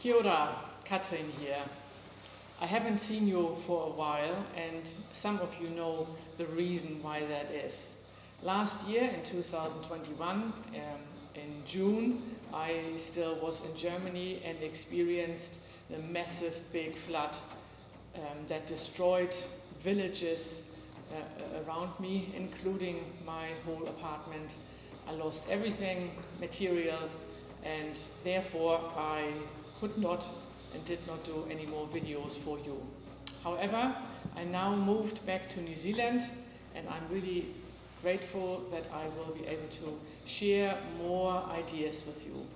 Kia ora, Katrin here. I haven't seen you for a while, and some of you know the reason why that is. Last year, in 2021, in June, I still was in Germany and experienced the massive big flood that destroyed villages around me, including my whole apartment. I lost everything, material, and therefore I could not and did not do any more videos for you. However, I now moved back to New Zealand, and I'm really grateful that I will be able to share more ideas with you.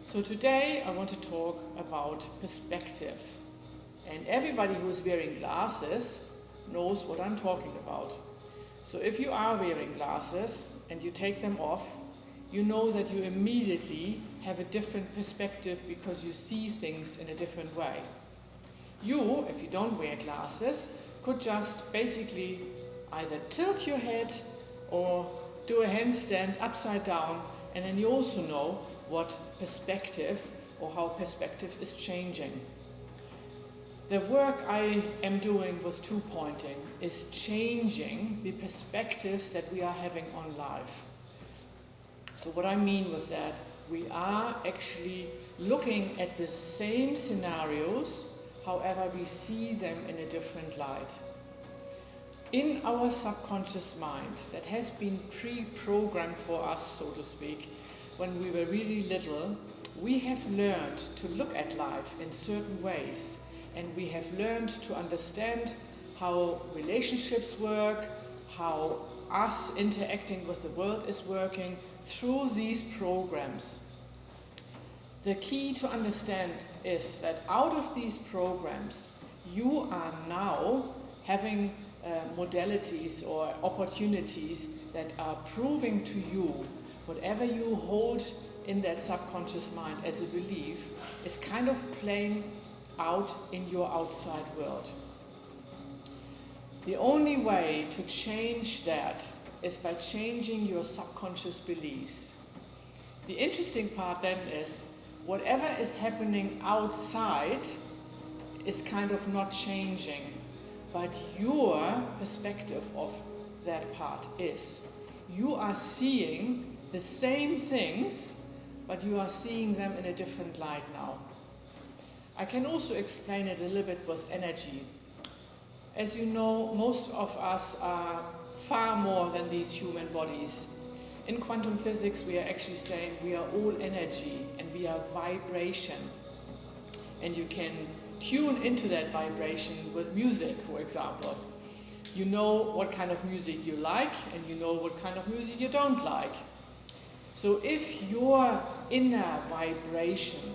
So today I want to talk about perspective. And everybody who is wearing glasses knows what I'm talking about. So if you are wearing glasses and you take them off, you know that you immediately have a different perspective because you see things in a different way. You, if you don't wear glasses, could just basically either tilt your head or do a handstand upside down, and then you also know what perspective or how perspective is changing. The work I am doing with two-pointing is changing the perspectives that we are having on life. So what I mean with that, we are actually looking at the same scenarios, however we see them in a different light. In our subconscious mind, that has been pre-programmed for us, so to speak, when we were really little, we have learned to look at life in certain ways, and we have learned to understand how relationships work, how us interacting with the world is working through these programs. The key to understand is that out of these programs, you are now having modalities or opportunities that are proving to you whatever you hold in that subconscious mind as a belief is kind of playing out in your outside world. The only way to change that is by changing your subconscious beliefs. The interesting part then is whatever is happening outside is kind of not changing, but your perspective of that part is. You are seeing the same things, but you are seeing them in a different light now. I can also explain it a little bit with energy. As you know, most of us are far more than these human bodies. In quantum physics, we are actually saying we are all energy and we are vibration. And you can tune into that vibration with music, for example. You know what kind of music you like, and you know what kind of music you don't like. So if your inner vibration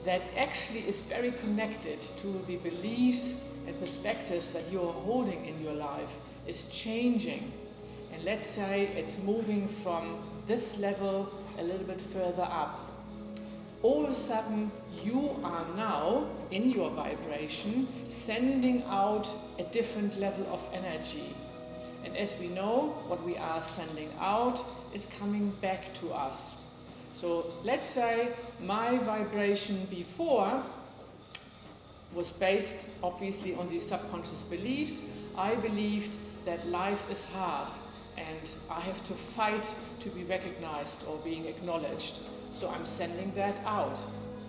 that actually is very connected to the beliefs and perspectives that you're holding in your life is changing, and let's say it's moving from this level a little bit further up, all of a sudden you are now in your vibration sending out a different level of energy. And as we know, what we are sending out is coming back to us. So let's say my vibration before was based obviously on these subconscious beliefs. I believed that life is hard and I have to fight to be recognized or being acknowledged. So I'm sending that out.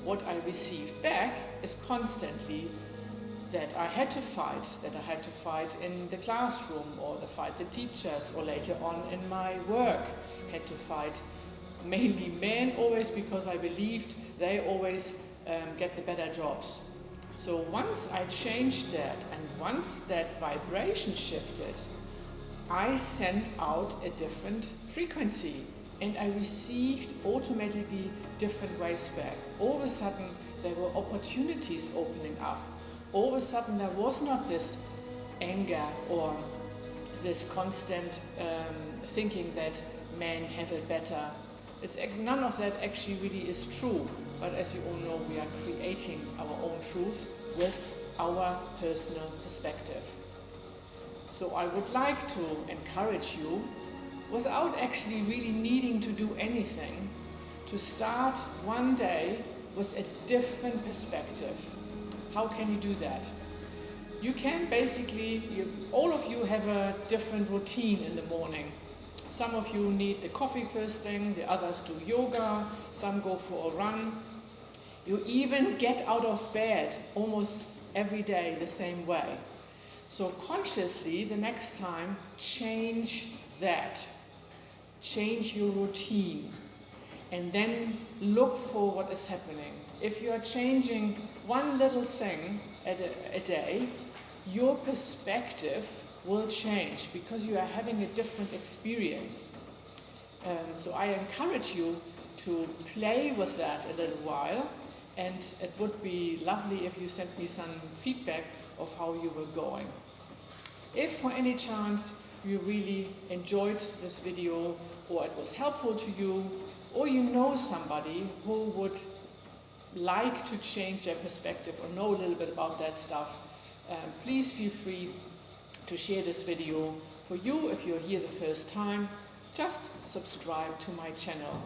What I received back is constantly that I had to fight in the classroom, or to fight the teachers, or later on in my work, had to fight mainly men always, because I believed they always get the better jobs. So once I changed that, and once that vibration shifted, I sent out a different frequency, and I received automatically different ways back. All of a sudden there were opportunities opening up. All of a sudden there was not this anger or this constant thinking that men have it better. None of that actually really is true, but as you all know, we are creating our own truth with our personal perspective. So I would like to encourage you, without actually really needing to do anything, to start one day with a different perspective. How can you do that? You can basically, all of you have a different routine in the morning. Some of you need the coffee first thing, the others do yoga, some go for a run. You even get out of bed almost every day the same way. So consciously, the next time, change that. Change your routine. And then look for what is happening. If you are changing one little thing a day, your perspective will change because you are having a different experience. So I encourage you to play with that a little while, and it would be lovely if you sent me some feedback of how you were going. If for any chance you really enjoyed this video, or it was helpful to you, or you know somebody who would like to change their perspective or know a little bit about that stuff, please feel free to share this video. For you, if you're here the first time, just subscribe to my channel.